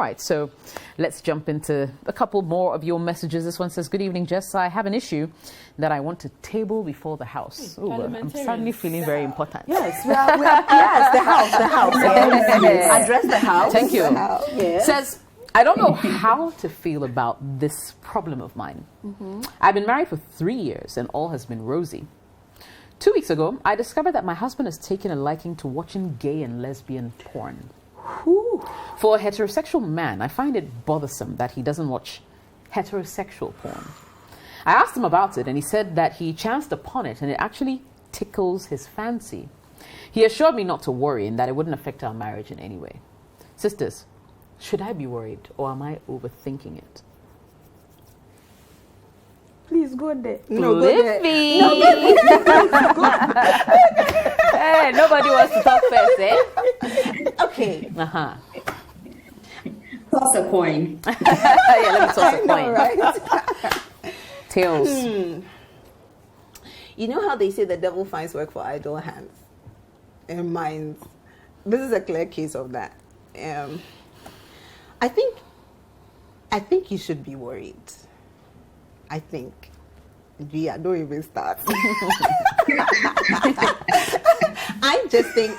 right, so let's jump into a couple more of your messages. This one says, good evening, Jess. I have an issue that I want to table before the house. Ooh, I'm suddenly feeling very important. Yes, yes, the house. Yes. Address the house. Thank you. Yes. Says, I don't know how to feel about this problem of mine. I've been married for 3 years and all has been rosy. 2 weeks ago, I discovered that my husband has taken a liking to watching gay and lesbian porn. For a heterosexual man, I find it bothersome that he doesn't watch heterosexual porn. I asked him about it and he said that he chanced upon it and it actually tickles his fancy. He assured me not to worry and that it wouldn't affect our marriage in any way. Sisters, should I be worried or am I overthinking it? Please go there. No, go there. Hey, nobody wants to talk first, eh? Okay. Toss a coin. Yeah, let me toss a coin. Right? Tails. You know how they say the devil finds work for idle hands and minds? This is a clear case of that. I think you should be worried. I think. Yeah, don't even start. I just think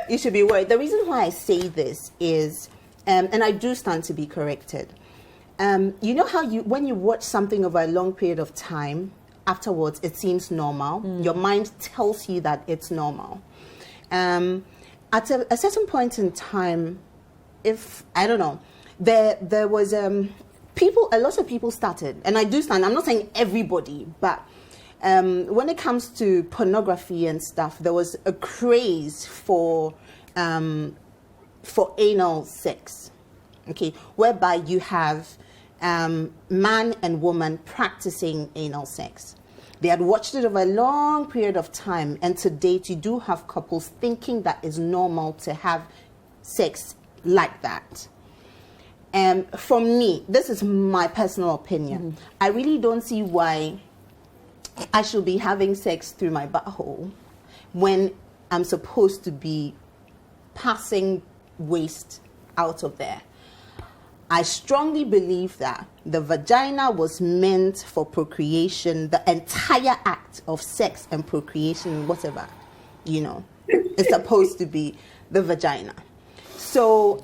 you should be worried. The reason why I say this is, and I do stand to be corrected. You know how when you watch something over a long period of time, afterwards it seems normal. Your mind tells you that it's normal. At a certain point in time, if I don't know, there was a lot of people started, and I do stand. I'm not saying everybody, but when it comes to pornography and stuff, there was a craze for anal sex. Okay, whereby you have man and woman practicing anal sex. They had watched it over a long period of time, and to date, you do have couples thinking that it's normal to have sex like that. For me, this is my personal opinion. I really don't see why I should be having sex through my butthole when I'm supposed to be passing waste out of there. I strongly believe that the vagina was meant for procreation. The entire act of sex and procreation, whatever, is supposed to be the vagina. So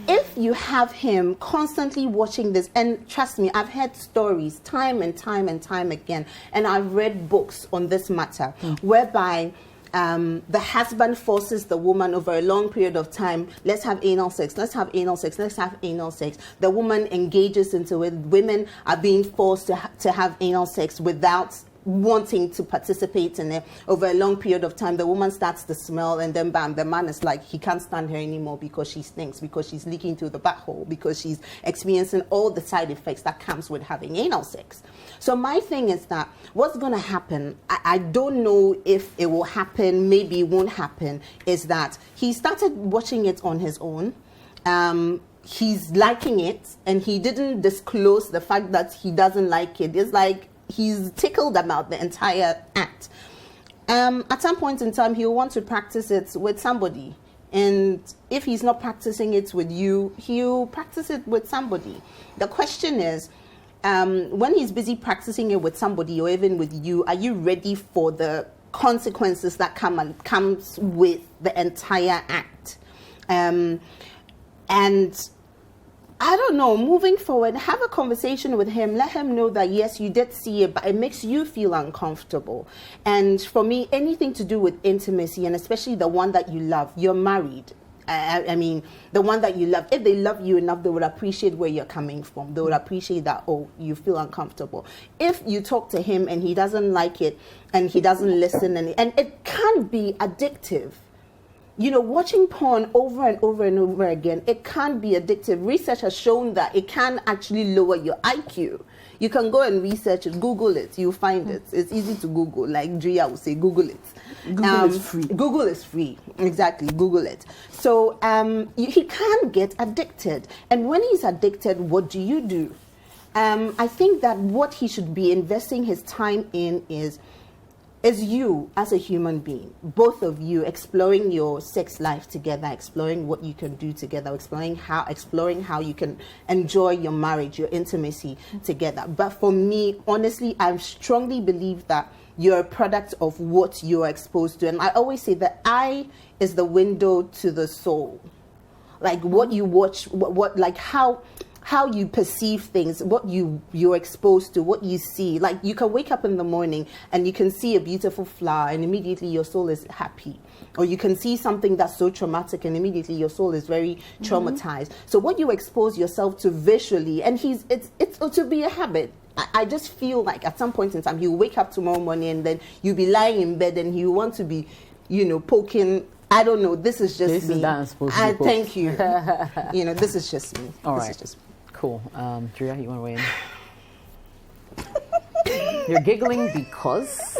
if you have him constantly watching this, and trust me, I've heard stories time and time again, and I've read books on this matter, whereby the husband forces the woman over a long period of time, let's have anal sex, let's have anal sex, let's have anal sex. The woman engages into it. Women are being forced to have anal sex without wanting to participate in it. Over a long period of time, the woman starts to smell, and then bam, the man is like, he can't stand her anymore because she stinks, because she's leaking through the butthole, because she's experiencing all the side effects that comes with having anal sex. So my thing is that what's going to happen, I don't know if it will happen, maybe it won't happen, is that he started watching it on his own. He's liking it, and he didn't disclose the fact that he doesn't like it. It's like he's tickled about the entire act. At some point in time, he'll want to practice it with somebody. And if he's not practicing it with you, he'll practice it with somebody. The question is, when he's busy practicing it with somebody or even with you, are you ready for the consequences that comes with the entire act? And I don't know, moving forward, have a conversation with him. Let him know that, yes, you did see it, but it makes you feel uncomfortable. And for me, anything to do with intimacy, and especially the one that you love, you're married. I mean, the one that you love, if they love you enough, they would appreciate where you're coming from. They would appreciate that, oh, you feel uncomfortable. If you talk to him and he doesn't like it and he doesn't listen, and it can be addictive. Watching porn over and over and over again, it can be addictive. Research has shown that it can actually lower your IQ. You can go and research it, Google it, you'll find it. It's easy to Google, like Drea would say, Google it. Google is free. Google is free, exactly, Google it. So he can get addicted. And when he's addicted, what do? I think that what he should be investing his time in is is you as a human being, both of you exploring your sex life together, exploring what you can do together, exploring how you can enjoy your marriage, your intimacy together. But for me, honestly, I strongly believe that you're a product of what you're exposed to. And I always say the eye is the window to the soul. Like what you watch, what like how you perceive things, what you're exposed to, what you see. Like you can wake up in the morning and you can see a beautiful flower and immediately your soul is happy. Or you can see something that's so traumatic and immediately your soul is very traumatized. So what you expose yourself to visually, and it's to be a habit. I just feel like at some point in time, you wake up tomorrow morning and then you'll be lying in bed and you want to be, poking. I don't know. This is just me. Thank you. This is just me. All right. This is just me. Cool. Drea, you want to weigh in? You're giggling because?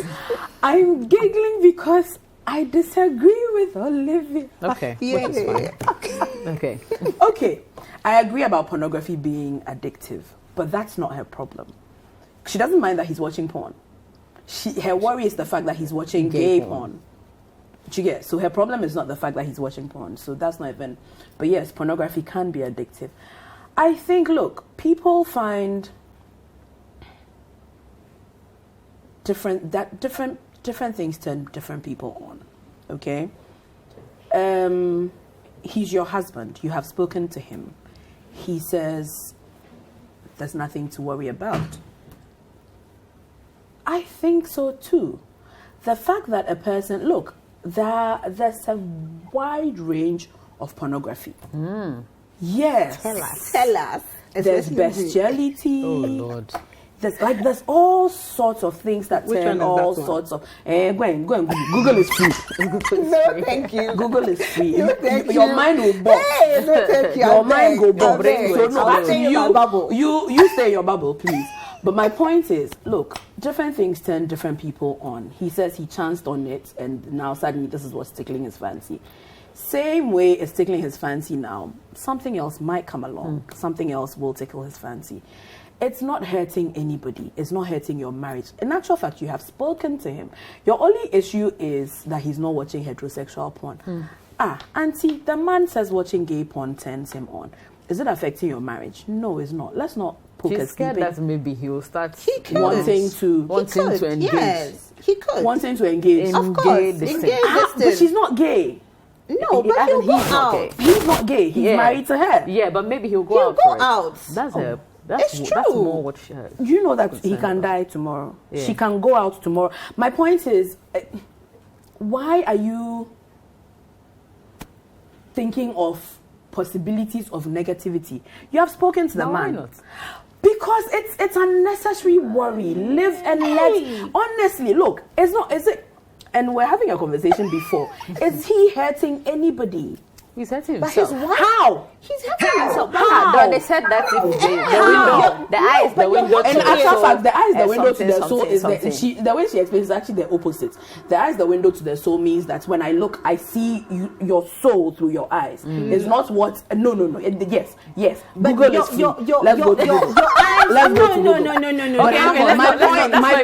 I'm giggling because I disagree with Olivia. Okay. Which is fine. Okay. Okay. I agree about pornography being addictive, but that's not her problem. She doesn't mind that he's watching porn. Her worry is the fact that he's watching gay porn. Do you get? So her problem is not the fact that he's watching porn. So that's not even. But yes, pornography can be addictive. I think, look, people find different things turn different people on. Okay? He's your husband. You have spoken to him. He says there's nothing to worry about. I think so too. The fact that a person, look, there's a wide range of pornography. Yes. Tell us. There's bestiality. Oh, Lord. There's all sorts of things that turn all sorts of. Go and Google is free. No, thank you. Google is free. No, thank you. Your mind will bop. Hey, no, thank you. Your mind will bop. So no, I'll stay in my bubble. You stay in your bubble, please. But my point is, look, different things turn different people on. He says he chanced on it, and now suddenly this is what's tickling his fancy. Same way it's tickling his fancy now, something else might come along. Something else will tickle his fancy. It's not hurting anybody. It's not hurting your marriage. In actual fact, you have spoken to him. Your only issue is that he's not watching heterosexual porn. Auntie, the man says watching gay porn turns him on. Is it affecting your marriage? No, it's not. Let's not poke She's scared that maybe he will start wanting to engage. Yes, he could. Wanting to engage. Of course. But she's not gay. No, but he'll go out. Okay. He's not gay. He's married to her. Yeah, but maybe he'll go out. That's her. It's true. That's more what she has. You know that he can die tomorrow. Yeah. She can go out tomorrow. My point is, why are you thinking of possibilities of negativity? You have spoken to the man. Why not? Because it's unnecessary worry. Live and let. Honestly, look, it's not. Is it? And we're having a conversation before. Is he hurting anybody? He's hurting But himself. his wife, How? he's hurting himself. No, they said that if the eye is the window to And the actual soul. fact, the eye is the window to the soul. Something. The way she explains is actually the opposite. The eye is the window to the soul means that when I look, I see your soul through your eyes. It's not what. No. Yes. But Google is free. Let's go to Google. Let's go to Google. No. Okay, my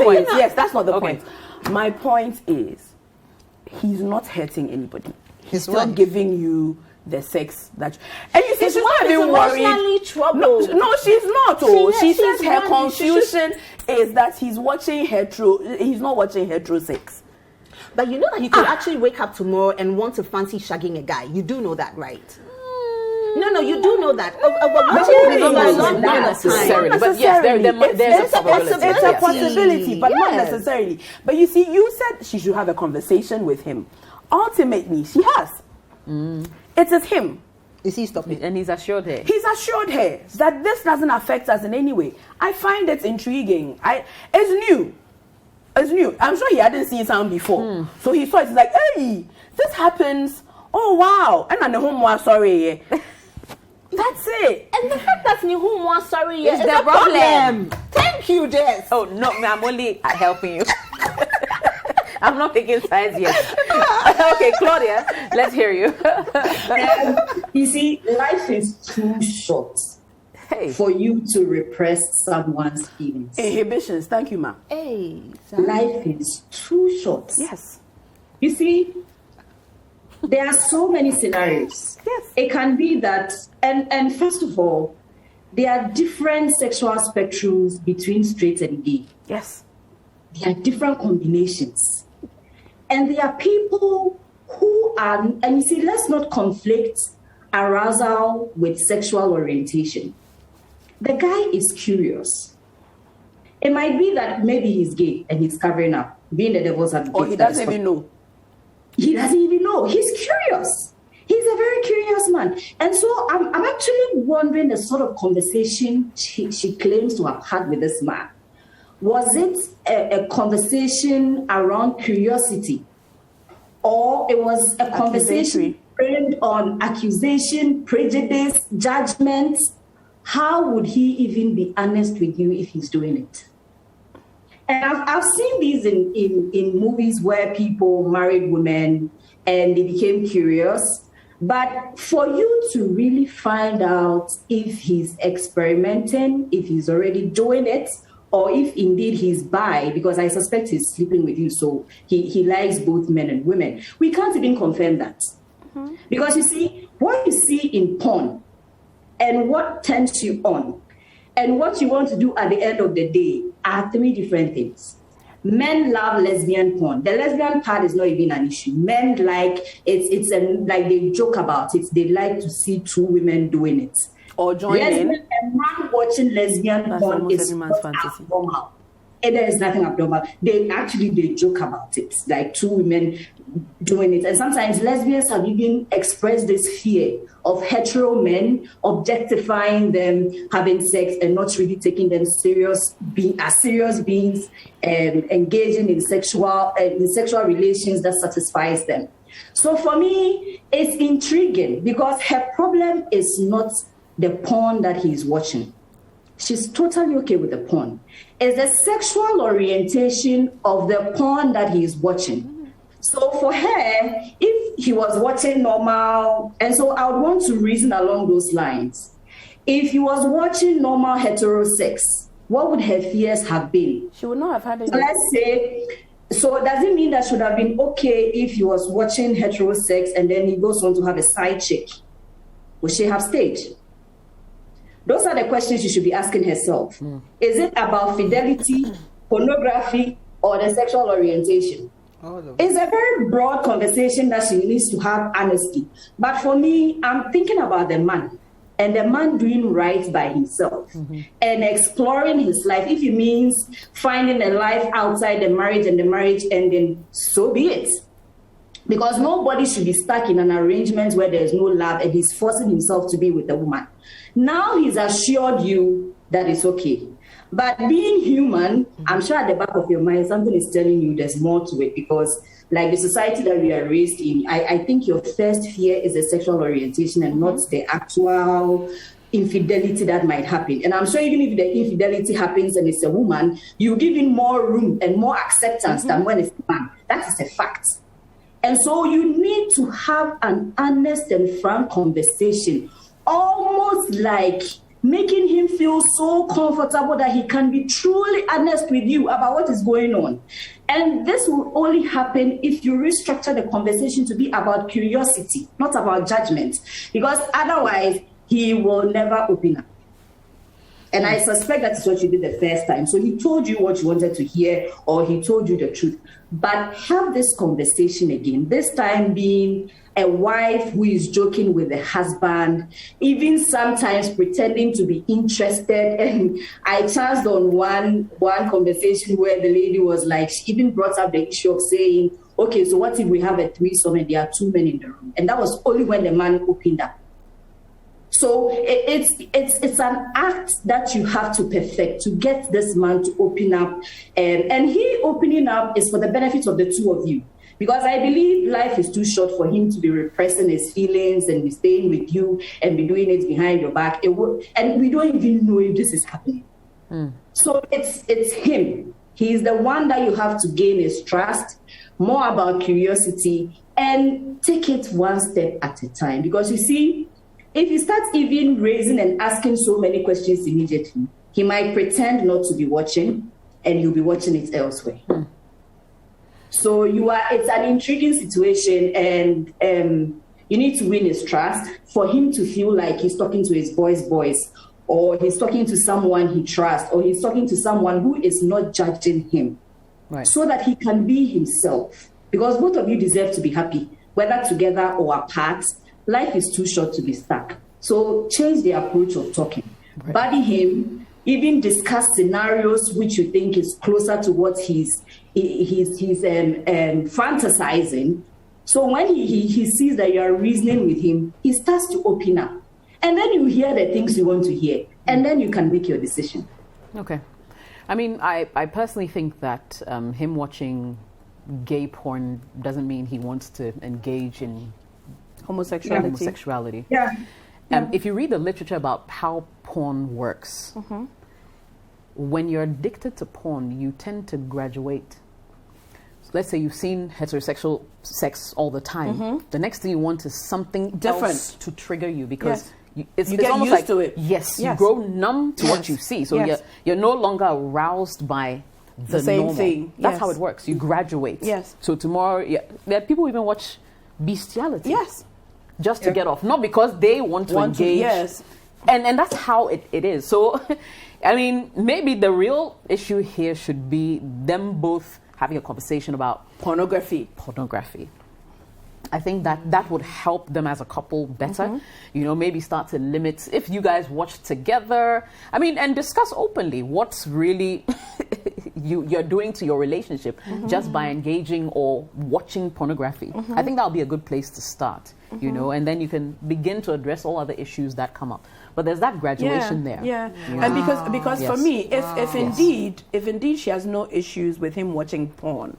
point is, yes, that's not the Okay. point. My point is, he's not hurting anybody. He's His not wife. giving you the sex that. And you see, His she's wife not is even worried. emotionally troubled. No, she's not. Oh, She she says she's her worried. confusion is that he's watching hetero. He's not watching hetero sex. But you know that you could actually wake up tomorrow and want to fancy shagging a guy. You do know that, right? No, you do know that. Not necessarily. But yes, there's a possibility. It's a possibility, but not Yes. necessarily. But you see, you said she should have a conversation with him. Ultimately, she has. It is him. Is he stopping? And he's assured her. He's assured her that this doesn't affect us in any way. I find it intriguing. It's new. It's new. I'm sure he hadn't seen sound before. So he saw it. He's like, hey, this happens. Oh, wow. And I'm the home was sorry. That's it. And the fact that Nihum was sorry Is the problem. Thank you, Jess. Oh, no, I'm only helping you. I'm not taking sides yet. Okay, Claudia, let's hear you. You see, life is too short for you to repress someone's feelings. Inhibitions. Thank you, ma. Hey, Life is too short. Yes. You see, there are so many scenarios. Yes. It can be that, and first of all, there are different sexual spectrums between straight and gay. Yes. There are different combinations. And there are people who are, and you see, let's not conflict arousal with sexual orientation. The guy is curious. It might be that maybe he's gay and he's covering up, being the devil's advocate. Or he doesn't even know. He doesn't even know. He's curious. He's a very curious man. And so I'm actually wondering the sort of conversation she claims to have had with this man. Was it a conversation around curiosity? Or it was a conversation framed on accusation, prejudice, judgment? How would he even be honest with you if he's doing it? And I've seen these in movies where people married women and they became curious. But for you to really find out if he's experimenting, if he's already doing it, or if indeed he's bi, because I suspect he's sleeping with you, so he likes both men and women, we can't even confirm that. Mm-hmm. Because you see, what you see in porn and what turns you on and what you want to do at the end of the day are three different things. Men love lesbian porn. The lesbian part is not even an issue. Men like like they joke about it. They like to see two women doing it. Or join in. A man watching lesbian porn is not abnormal. And there is nothing abnormal. They joke about it, like two women doing it. And sometimes lesbians have even expressed this fear of hetero men objectifying them, having sex, and not really taking them as serious beings, and engaging in sexual relations that satisfies them. So for me, it's intriguing because her problem is not the porn that he's watching. She's totally okay with the porn. It's the sexual orientation of the porn that he's watching. So for her, if he was watching normal, and so I would want to reason along those lines. If he was watching normal hetero sex, what would her fears have been? She would not have had any. So let's say, so does it mean that should have been okay if he was watching hetero sex and then he goes on to have a side chick? Would she have stayed? Those are the questions she should be asking herself. Is it about fidelity, pornography, or the sexual orientation? It's a very broad conversation that she needs to have honesty. But for me, I'm thinking about the man and the man doing right by himself and exploring his life. If it means finding a life outside the marriage and the marriage ending, so be it. Because nobody should be stuck in an arrangement where there's no love and he's forcing himself to be with a woman. Now he's assured you that it's okay. But being human, I'm sure at the back of your mind, something is telling you there's more to it because like the society that we are raised in, I think your first fear is the sexual orientation and not the actual infidelity that might happen. And I'm sure even if the infidelity happens and it's a woman, you give in more room and more acceptance than when it's a man. That is a fact. And so you need to have an honest and frank conversation, almost like making him feel so comfortable that he can be truly honest with you about what is going on. And this will only happen if you restructure the conversation to be about curiosity, not about judgment, because otherwise he will never open up. And I suspect that's what you did the first time. So he told you what you wanted to hear, or he told you the truth. But have this conversation again, this time being a wife who is joking with the husband, even sometimes pretending to be interested. And I chanced on one conversation where the lady was like, she even brought up the issue of saying, okay, so what if we have a threesome and there are two men in the room? And that was only when the man opened up. So it's an act that you have to perfect to get this man to open up. And he opening up is for the benefit of the two of you. Because I believe life is too short for him to be repressing his feelings and be staying with you and be doing it behind your back. And we don't even know if this is happening. So it's him. He's the one that you have to gain his trust, more about curiosity, and take it one step at a time. Because you see, if he starts even raising and asking so many questions immediately, he might pretend not to be watching, and you'll be watching it elsewhere. So it's an intriguing situation, and you need to win his trust for him to feel like he's talking to his boy's voice, or he's talking to someone he trusts, or he's talking to someone who is not judging him, right, so that he can be himself. Because both of you deserve to be happy, whether together or apart. Life is too short to be stuck. So change the approach of talking. Right. Buddy him, even discuss scenarios which you think is closer to what he's fantasizing. So when he sees that you are reasoning with him, he starts to open up. And then you hear the things you want to hear. And then you can make your decision. Okay. I mean, I personally think that him watching gay porn doesn't mean he wants to engage in homosexuality. Yeah. If you read the literature about how porn works, when you're addicted to porn, you tend to graduate. So let's say you've seen heterosexual sex all the time. The next thing you want is something different else to trigger you, because you it's get almost used like, to it. Yes, you grow numb to what you see. So you're no longer aroused by the same normal thing. That's how it works. You graduate. Yes. So tomorrow, there are people who even watch bestiality. Yes. Just to get off, not because they want to engage. Yes. And that's how it is. So, I mean, maybe the real issue here should be them both having a conversation about pornography. I think that would help them as a couple better. Maybe start to limit, if you guys watch together, I mean, and discuss openly what's really you're doing to your relationship just by engaging or watching pornography. I think that'll be a good place to start, and then you can begin to address all other issues that come up. But there's that graduation there. Yeah. And because for me, if indeed she has no issues with him watching porn,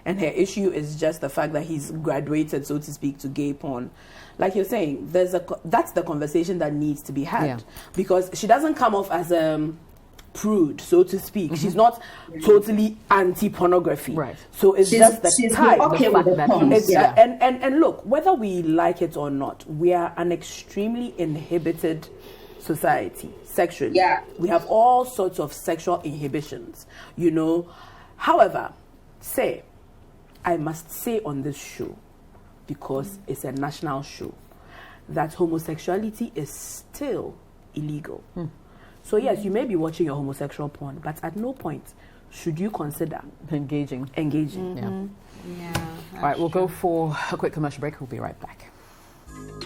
and her issue is just the fact that he's graduated, so to speak, to gay porn, like you're saying, that's the conversation that needs to be had, because she doesn't come off as a prude, so to speak. She's not totally anti-pornography, right? So it's just the type. Okay with the porn. And look, whether we like it or not, we are an extremely inhibited society sexually. We have all sorts of sexual inhibitions, However, I must say on this show, because it's a national show, that homosexuality is still illegal. So yes, you may be watching your homosexual porn, but at no point should you consider engaging. Yeah. All right, we'll go for a quick commercial break. We'll be right back.